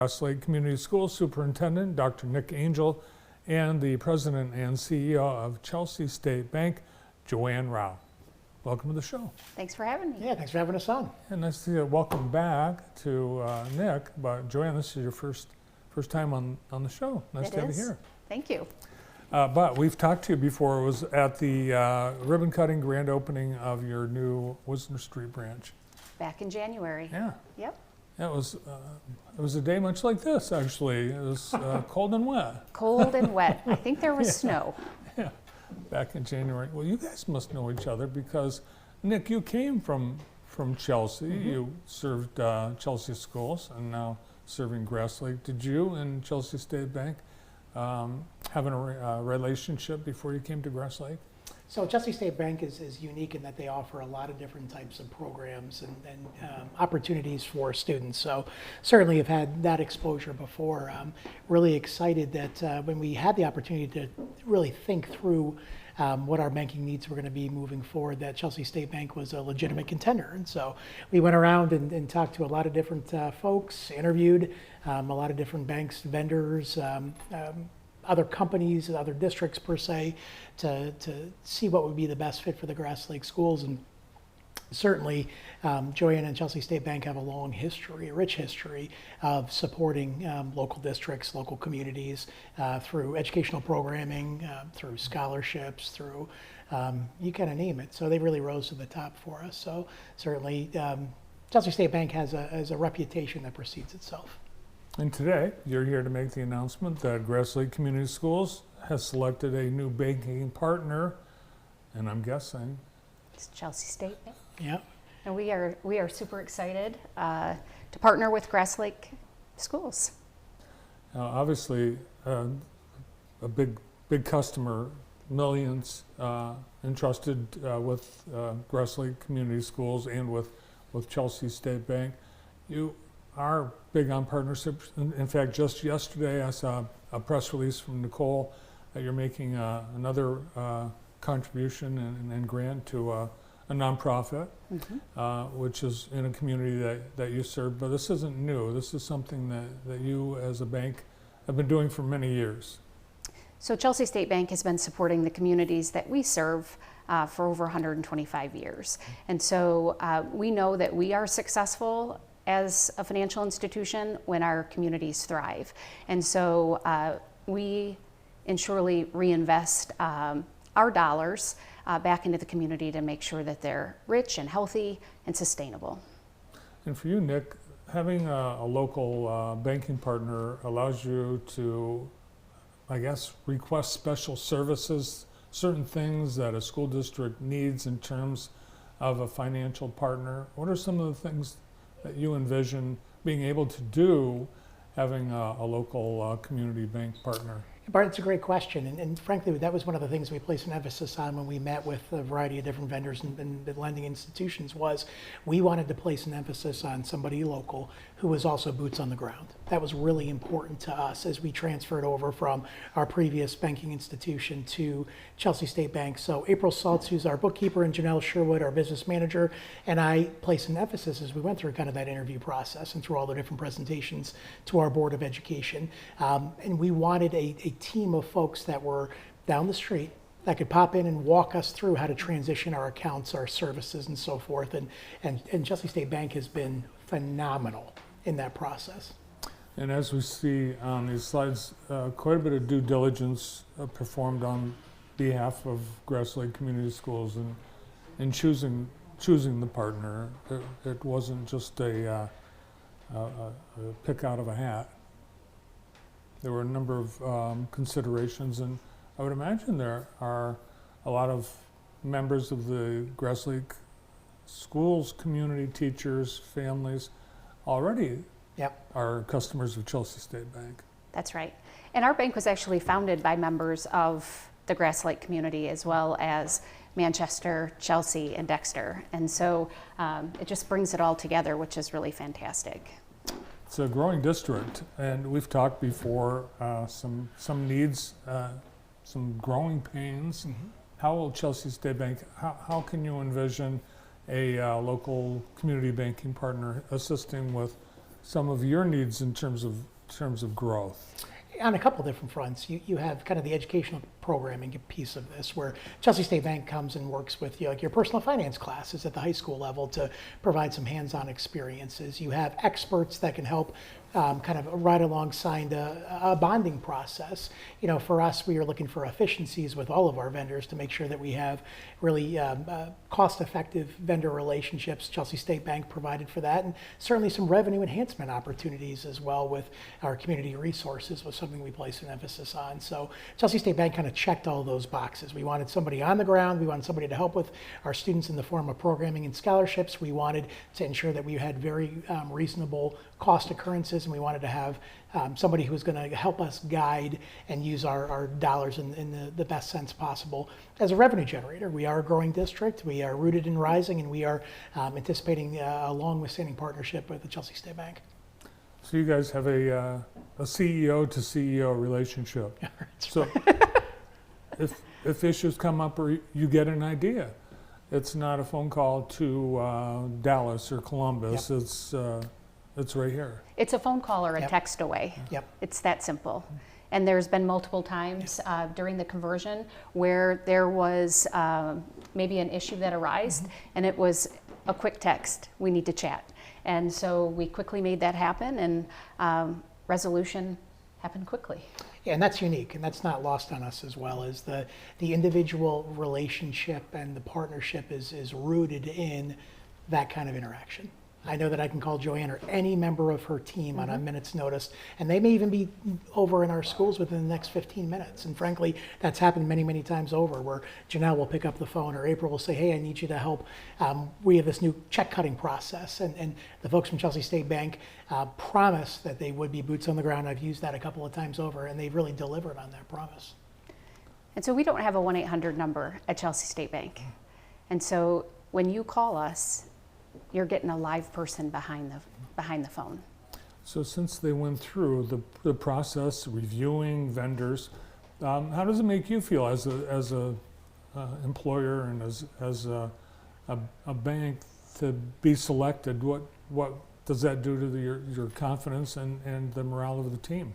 Grass Lake Community Schools Superintendent Dr. Nick Angel and the President and CEO of Chelsea State Bank, Joanne Rao. Welcome to the show. Thanks for having me. Yeah, thanks for having us on. And nice to see you. Welcome back to Nick. But Joanne, this is your first time on the show. Nice to have you here. Thank you. But we've talked to you before. It was at the ribbon cutting grand opening of your new Wisner Street branch. Back in January. Yeah. Yep. It was a day much like this, actually. It was cold and wet. Cold and wet. I think there was snow. Yeah, back in January. Well, you guys must know each other because, Nick, you came from Chelsea. Mm-hmm. You served Chelsea schools and now serving Grass Lake. Did you and Chelsea State Bank have a relationship before you came to Grass Lake? So Chelsea State Bank is unique in that they offer a lot of different types of programs and opportunities for students. So certainly have had that exposure before. Really excited that when we had the opportunity to really think through what our banking needs were going to be moving forward, that Chelsea State Bank was a legitimate contender. And so we went around and talked to a lot of different folks, interviewed a lot of different banks, vendors, other companies, other districts per se, to see what would be the best fit for the Grass Lake schools. And certainly, Joanne and Chelsea State Bank have a long history, a rich history of supporting local districts, local communities through educational programming, through scholarships, through you kind of name it. So they really rose to the top for us. So certainly, Chelsea State Bank has a reputation that precedes itself. And today, you're here to make the announcement that Grass Lake Community Schools has selected a new banking partner, and I'm guessing It's Chelsea State Bank. Yeah. And we are super excited to partner with Grass Lake Schools. Obviously a big customer, millions entrusted with Grass Lake Community Schools and with Chelsea State Bank. You are big on partnerships. In fact, just yesterday I saw a press release from Nicole that you're making another contribution and grant to a nonprofit, mm-hmm. Which is in a community that you serve. But this isn't new. This is something that you as a bank have been doing for many years. So Chelsea State Bank has been supporting the communities that we serve for over 125 years. And so we know that we are successful as a financial institution when our communities thrive. And so we surely reinvest our dollars back into the community to make sure that they're rich and healthy and sustainable. And for you, Nick, having a local banking partner allows you to, I guess, request special services, certain things that a school district needs in terms of a financial partner. What are some of the things that you envision being able to do having a local community bank partner? Bart, it's a great question, and frankly, that was one of the things we placed an emphasis on when we met with a variety of different vendors and lending institutions. Was we wanted to place an emphasis on somebody local who was also boots on the ground. That was really important to us as we transferred over from our previous banking institution to Chelsea State Bank. So April Saltz, who's our bookkeeper, and Janelle Sherwood, our business manager, and I placed an emphasis as we went through kind of that interview process and through all the different presentations to our Board of Education. And we wanted a team of folks that were down the street that could pop in and walk us through how to transition our accounts, our services, and so forth. And Chelsea State Bank has been phenomenal in that process. And as we see on these slides, quite a bit of due diligence performed on behalf of Grass Lake Community Schools in choosing the partner. It wasn't just a pick out of a hat. There were a number of considerations, and I would imagine there are a lot of members of the Grass Lake Schools community, teachers, families already are customers of Chelsea State Bank. That's right. And our bank was actually founded by members of the Grass Lake community as well as Manchester, Chelsea, and Dexter. And so it just brings it all together, which is really fantastic. It's a growing district, and we've talked before, some needs, some growing pains. Mm-hmm. How will Chelsea State Bank, how can you envision a local community banking partner assisting with some of your needs in terms of growth? On a couple different fronts. You have kind of the educational programming piece of this, where Chelsea State Bank comes and works with you, like your personal finance classes at the high school level, to provide some hands-on experiences. You have experts that can help kind of right alongside a bonding process. For us, we are looking for efficiencies with all of our vendors to make sure that we have really cost-effective vendor relationships. Chelsea State Bank provided for that, and certainly some revenue enhancement opportunities as well with our community resources was something we placed an emphasis on. So Chelsea State Bank kind of checked all those boxes. We wanted somebody on the ground. We wanted somebody to help with our students in the form of programming and scholarships. We wanted to ensure that we had very reasonable cost occurrences, and we wanted to have somebody who was going to help us guide and use our dollars in the best sense possible as a revenue generator. We are a growing district. We are rooted in Rising, and we are anticipating a long-withstanding partnership with the Chelsea State Bank. So you guys have a CEO to CEO relationship. So if issues come up or you get an idea, it's not a phone call to Dallas or Columbus. Yep. It's right here. It's a phone call or a Yep. text away. Yep. It's that simple. And there's been multiple times during the conversion where there was maybe an issue that arose, and it was a quick text, we need to chat. And so we quickly made that happen, and resolution happened quickly. Yeah, and that's unique, and that's not lost on us as well, as the individual relationship and the partnership is rooted in that kind of interaction. I know that I can call Joanne or any member of her team on a minute's notice, and they may even be over in our schools within the next 15 minutes. And frankly, that's happened many, many times over, where Janelle will pick up the phone or April will say, hey, I need you to help. We have this new check cutting process, and the folks from Chelsea State Bank promised that they would be boots on the ground. I've used that a couple of times over, and they've really delivered on that promise. And so we don't have a 1-800 number at Chelsea State Bank. And so when you call us, you're getting a live person behind the phone. So since they went through the process, reviewing vendors, how does it make you feel as a employer and as a bank to be selected? What does that do to your confidence and the morale of the team?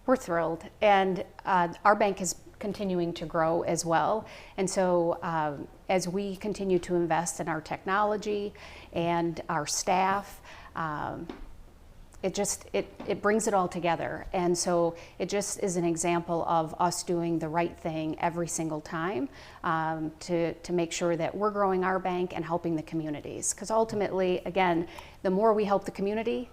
We're thrilled, and our bank is continuing to grow as well. And so as we continue to invest in our technology and our staff, it brings it all together. And so it just is an example of us doing the right thing every single time to make sure that we're growing our bank and helping the communities. Because ultimately, again, the more we help the community,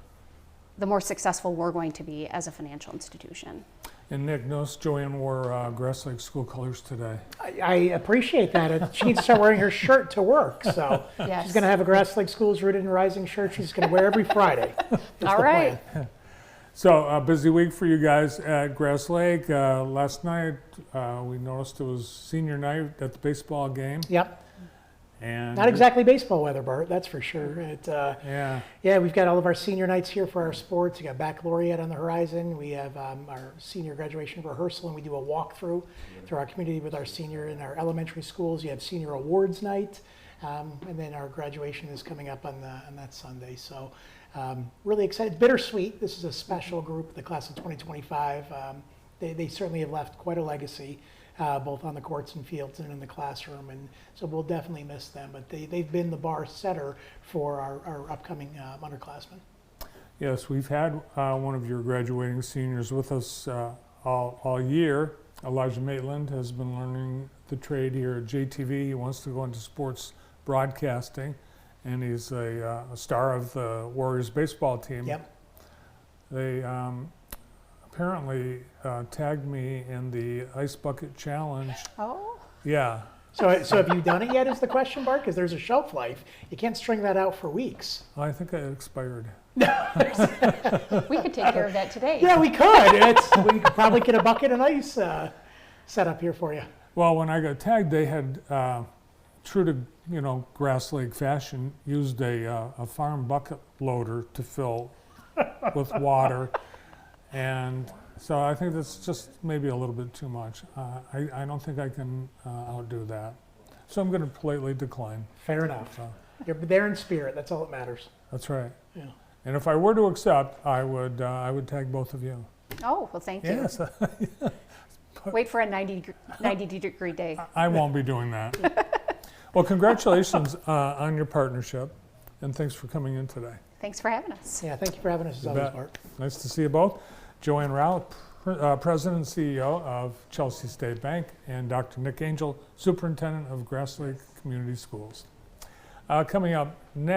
the more successful we're going to be as a financial institution. And Nick, notice Joanne wore Grass Lake school colors today. I appreciate that. She needs to start wearing her shirt to work. So Yes. she's going to have a Grass Lake Schools Rooted in Rising shirt she's going to wear every Friday. That's All the right. plan. So a busy week for you guys at Grass Lake. Last night we noticed it was senior night at the baseball game. Yep. And Not exactly baseball weather, Bart, that's for sure. Yeah. Yeah, we've got all of our senior nights here for our sports. We got baccalaureate on the horizon. We have our senior graduation rehearsal, and we do a walkthrough through our community with our senior in our elementary schools. You have senior awards night, and then our graduation is coming up on that Sunday. So really excited. Bittersweet. This is a special group, the class of 2025. They certainly have left quite a legacy. Both on the courts and fields and in the classroom, and so we'll definitely miss them. But they've been the bar setter for our upcoming underclassmen. Yes, we've had one of your graduating seniors with us all year. Elijah Maitland has been learning the trade here at JTV. He wants to go into sports broadcasting, and he's a star of the Warriors baseball team. Yep. They apparently tagged me in the Ice Bucket Challenge. Oh. Yeah. So have you done it yet? Is the question, Bart? Because there's a shelf life. You can't string that out for weeks. I think it expired. We could take care of that today. Yeah, we could. We could probably get a bucket of ice set up here for you. Well, when I got tagged, they had, true to Grass Lake fashion, used a farm bucket loader to fill with water, and so I think that's just maybe a little bit too much. I don't think I can outdo that, so I'm going to politely decline. Fair enough. So You're there in spirit. That's all that matters. that's right. Yeah. And if I were to accept, I would tag both of you. Oh, well, thank you. Yes, Wait for a 90-degree day. I won't be doing that. Well, congratulations on your partnership, and thanks for coming in today. Thanks for having us. Yeah, thank you for having us as You always, bet. Bart. Nice to see you both. Joanne Rao, President and CEO of Chelsea State Bank, and Dr. Nick Angel, Superintendent of Grass Lake Community Schools. Coming up next.